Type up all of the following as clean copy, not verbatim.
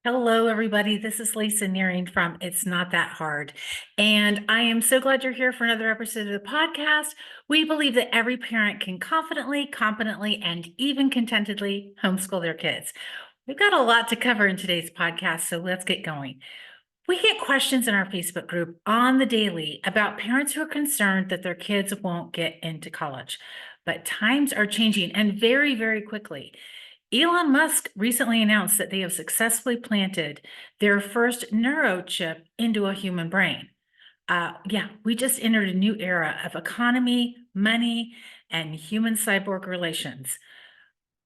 Hello, everybody. This is Lisa Nearing from It's Not That Hard. And I am so glad you're here for another episode of the podcast. We believe that every parent can confidently, competently, and even contentedly homeschool their kids. We've got a lot to cover in today's podcast, so let's get going. We get questions in our Facebook group on the daily about parents who are concerned that their kids won't get into college. But times are changing and very, very quickly. Elon Musk recently announced that they have successfully planted their first neurochip into a human brain. Yeah, we just entered a new era of economy, money, and human cyborg relations.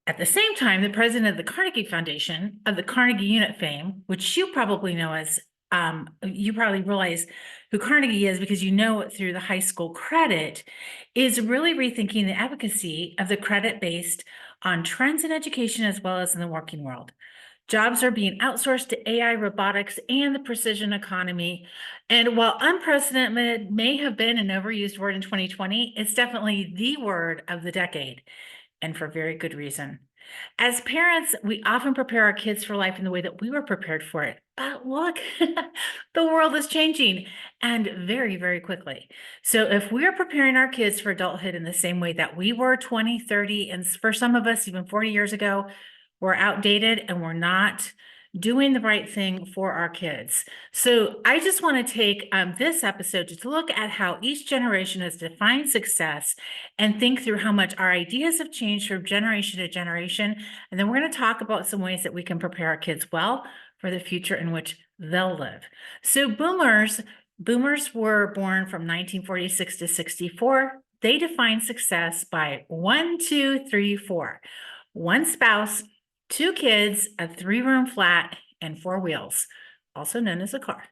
At the same time, the president of the Carnegie Foundation, of the Carnegie Unit fame, which you probably know as, you probably realize who Carnegie is because you know it through the high school credit, is really rethinking the efficacy of the credit based on trends in education as well as in the working world. Jobs are being outsourced to AI, robotics, and the precision economy. And while unprecedented may have been an overused word in 2020, it's definitely the word of the decade, and for very good reason. As parents, we often prepare our kids for life in the way that we were prepared for it. But look, the world is changing and very, very quickly. So if we're preparing our kids for adulthood in the same way that we were 20, 30, and for some of us, even 40 years ago, we're outdated and we're not doing the right thing for our kids. So I just want to take this episode to look at how each generation has defined success and think through how much our ideas have changed from generation to generation. And then we're going to talk about some ways that we can prepare our kids well for the future in which they'll live. So boomers were born from 1946 to 64. They define success by 1, 2, 3, 4. One spouse, two kids, a 3-room flat, and 4 wheels, also known as a car.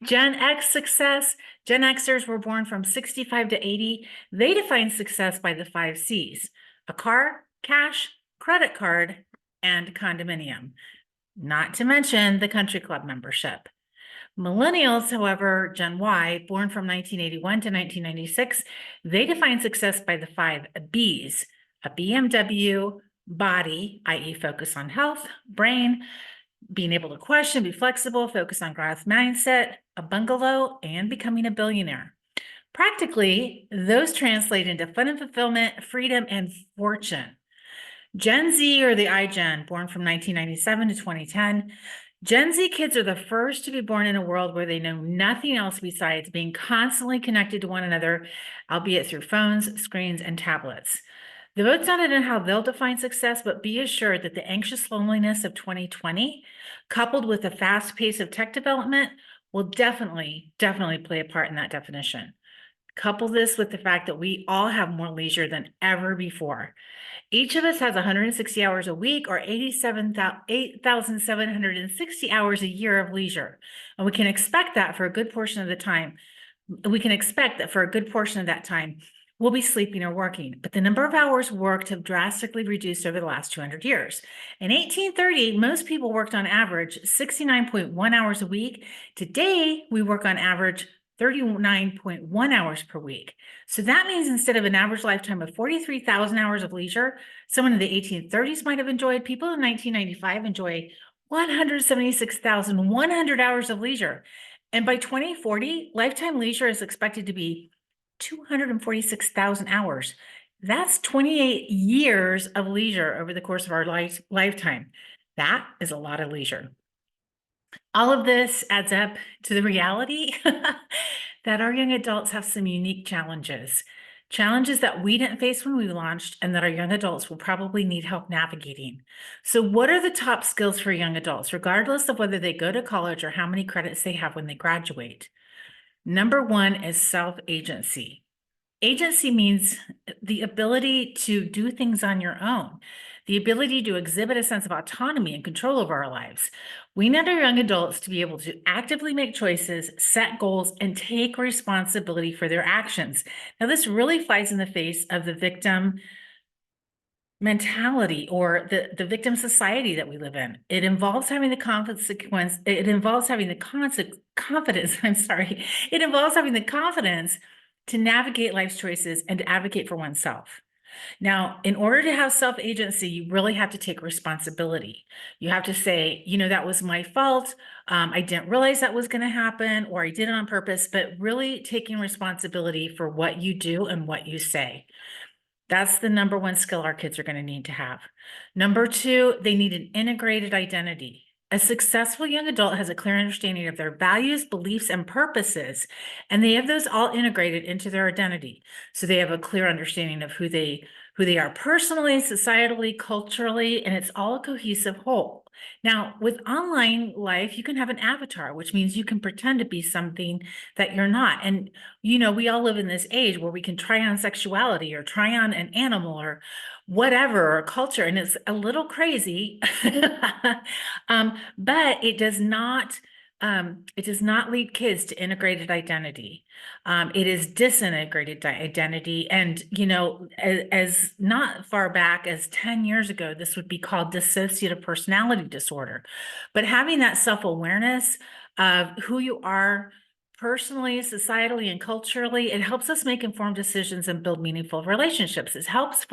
Gen X success. Gen Xers were born from 65 to 80. They define success by the 5 C's: a car, cash, credit card, and condominium, not to mention the country club membership. Millennials, however, Gen Y, born from 1981 to 1996, they define success by the 5 B's: a BMW, body, i.e., focus on health, brain, being able to question, be flexible, focus on growth mindset, a bungalow, and becoming a billionaire. Practically, those translate into fun and fulfillment, freedom, and fortune. Gen Z, or the iGen, born from 1997 to 2010. Gen Z kids are the first to be born in a world where they know nothing else besides being constantly connected to one another, albeit through phones, screens, and tablets. The vote's not in how they'll define success, but be assured that the anxious loneliness of 2020, coupled with the fast pace of tech development, will definitely play a part in that definition. Couple this with the fact that we all have more leisure than ever before. Each of us has 160 hours a week, or 8,760 hours a year of leisure. And we can expect that for a good portion of the time. We can expect that for a good portion of that time, we'll be sleeping or working. But the number of hours worked have drastically reduced over the last 200 years. In 1830, most people worked on average 69.1 hours a week. Today, we work on average 39.1 hours per week. So that means instead of an average lifetime of 43,000 hours of leisure, someone in the 1830s might have enjoyed, people in 1995 enjoy 176,100 hours of leisure. And by 2040, lifetime leisure is expected to be 246,000 hours. That's 28 years of leisure over the course of our lifetime. That is a lot of leisure. All of this adds up to the reality that our young adults have some unique challenges that we didn't face when we launched and that our young adults will probably need help navigating. So what are the top skills for young adults, regardless of whether they go to college or how many credits they have when they graduate? Number 1 is self-agency. Agency means the ability to do things on your own, the ability to exhibit a sense of autonomy and control over our lives. We need our young adults to be able to actively make choices, set goals, and take responsibility for their actions. Now, this really flies in the face of the victim mentality or the victim society that we live in. It involves having the confidence, it involves having the confidence, I'm sorry, it involves having the confidence to navigate life's choices and to advocate for oneself. Now, in order to have self-agency, you really have to take responsibility. You have to say, that was my fault. I didn't realize that was going to happen, or I did it on purpose, but really taking responsibility for what you do and what you say. That's the number one skill our kids are going to need to have. Number two, they need an integrated identity. A successful young adult has a clear understanding of their values, beliefs, and purposes, and they have those all integrated into their identity. So they have a clear understanding of who they are personally, societally, culturally, and it's all a cohesive whole. Now, with online life, you can have an avatar, which means you can pretend to be something that you're not. And we all live in this age where we can try on sexuality or try on an animal or whatever, or culture, and it's a little crazy. But it does not lead kids to integrated identity. It is disintegrated identity. And, as not far back as 10 years ago, this would be called dissociative personality disorder. But having that help-awareness of who you are personally, societally, and culturally, it helps us make informed decisions and build meaningful relationships. It helps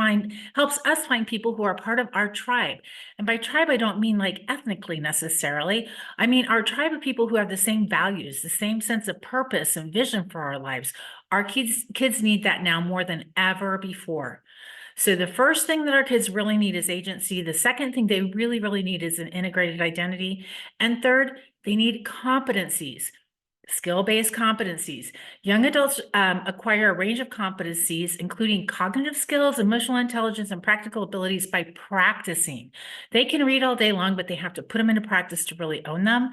us find people who are part of our tribe. And by tribe, I don't mean like ethnically necessarily. I mean our tribe of people who have the same values, the same sense of purpose and vision for our lives. Our kids need that now more than ever before. So the first thing that our kids really need is agency. The second thing they really, really need is an integrated identity. And third, they need competencies. Skill-based competencies. Young adults acquire a range of competencies, including cognitive skills, emotional intelligence, and practical abilities by practicing. They can read all day long, but they have to put them into practice to really own them.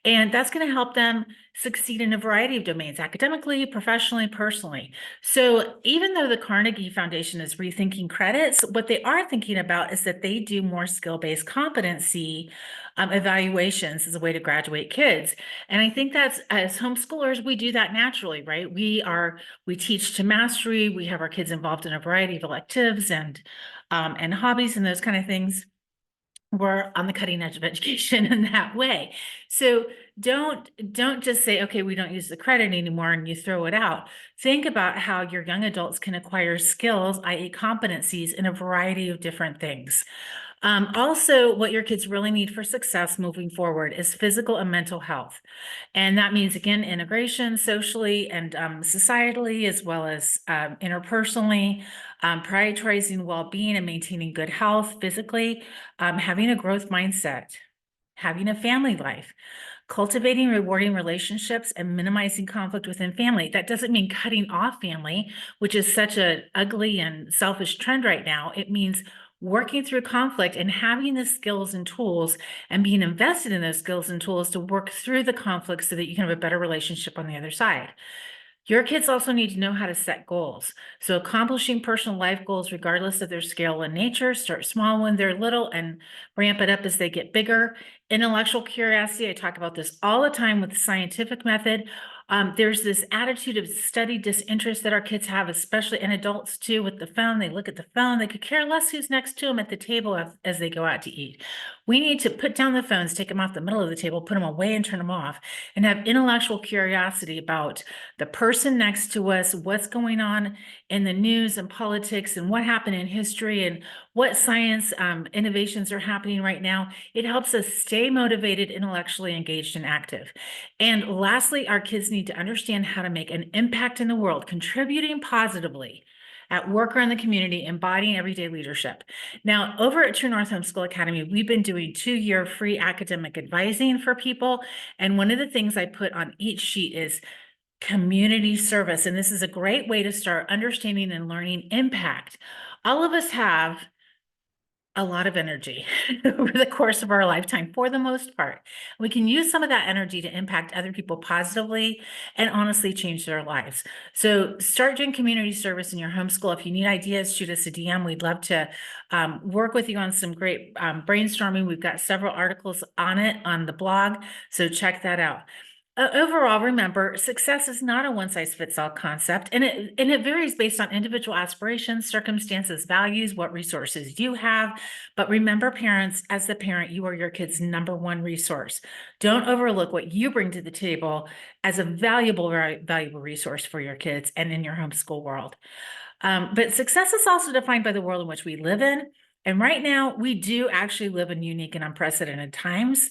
And that's going to help them succeed in a variety of domains, academically, professionally, personally. So even though the Carnegie Foundation is rethinking credits, what they are thinking about is that they do more skill-based competency evaluations as a way to graduate kids. And I think that's, as homeschoolers, we do that naturally, right? We teach to mastery. We have our kids involved in a variety of electives and hobbies and those kind of things. We're on the cutting edge of education in that way. So don't just say, okay, we don't use the credit anymore and you throw it out. Think about how your young adults can acquire skills, i.e. competencies, in a variety of different things. Also, what your kids really need for success moving forward is physical and mental health. And that means, again, integration socially and societally, as well as interpersonally, prioritizing well-being and maintaining good health physically, having a growth mindset, having a family life, cultivating rewarding relationships, and minimizing conflict within family. That doesn't mean cutting off family, which is such an ugly and selfish trend right now. It means working through conflict and having the skills and tools and being invested in those skills and tools to work through the conflict so that you can have a better relationship on the other side. Your kids also need to know how to set goals. So accomplishing personal life goals, regardless of their scale and nature, start small when they're little and ramp it up as they get bigger. Intellectual curiosity, I talk about this all the time with the scientific method. There's this attitude of study disinterest that our kids have, especially, and adults too, with the phone. They look at the phone, they could care less who's next to them at the table as they go out to eat. We need to put down the phones, take them off the middle of the table, put them away and turn them off, and have intellectual curiosity about the person next to us, what's going on in the news and politics, and what happened in history, and what science innovations are happening right now. It helps us stay motivated, intellectually engaged, and active. And lastly, our kids need to understand how to make an impact in the world, contributing positively at work or in the community, embodying everyday leadership. Now, over at True North Homeschool Academy, we've been doing 2-year free academic advising for people. And one of the things I put on each sheet is community service. And this is a great way to start understanding and learning impact. All of us have a lot of energy over the course of our lifetime, for the most part. We can use some of that energy to impact other people positively and honestly change their lives. So start doing community service in your homeschool. If you need ideas, shoot us a DM. We'd love to work with you on some great brainstorming. We've got several articles on it on the blog, so check that out. Overall, remember, success is not a one-size-fits-all concept, and it varies based on individual aspirations, circumstances, values, what resources you have. But remember, parents, as the parent, you are your kid's #1 resource. Don't overlook what you bring to the table as a valuable resource for your kids and in your homeschool world. But success is also defined by the world in which we live in. And right now, we do actually live in unique and unprecedented times.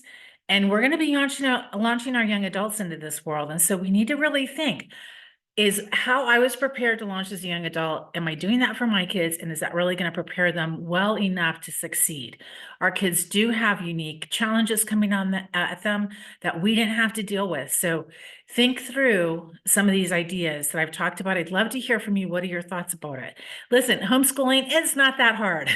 And we're going to be launching our young adults into this world. And so we need to really think, is how I was prepared to launch as a young adult. Am I doing that for my kids? And is that really going to prepare them well enough to succeed? Our kids do have unique challenges coming on at them that we didn't have to deal with. So think through some of these ideas that I've talked about. I'd love to hear from you. What are your thoughts about it? Listen, homeschooling is not that hard.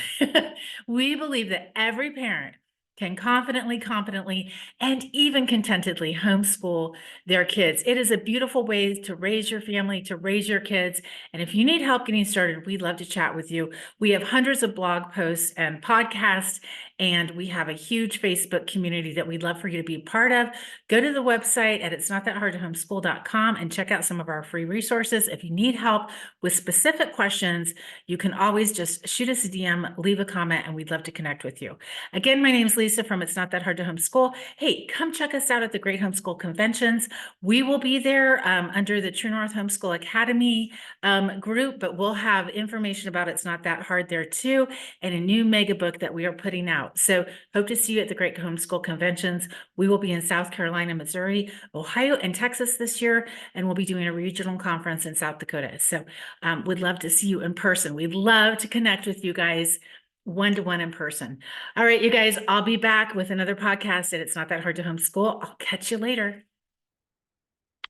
We believe that every parent can confidently, competently, and even contentedly homeschool their kids. It is a beautiful way to raise your family, to raise your kids. And if you need help getting started, we'd love to chat with you. We have hundreds of blog posts and podcasts, and we have a huge Facebook community that we'd love for you to be part of. Go to the website at itsnotthathardtohomeschool.com and check out some of our free resources. If you need help with specific questions, you can always just shoot us a DM, leave a comment, and we'd love to connect with you. Again, my name is Lisa from It's Not That Hard to Homeschool. Hey, come check us out at the Great Homeschool Conventions. We will be there under the True North Homeschool Academy group, but we'll have information about It's Not That Hard there too, and a new mega book that we are putting out. So hope to see you at the Great Homeschool Conventions. We will be in South Carolina, Missouri, Ohio, and Texas this year, and we'll be doing a regional conference in South Dakota. So we'd love to see you in person. We'd love to connect with you guys one-to-one in person. All right, you guys, I'll be back with another podcast, and It's Not That Hard to Homeschool. I'll catch you later.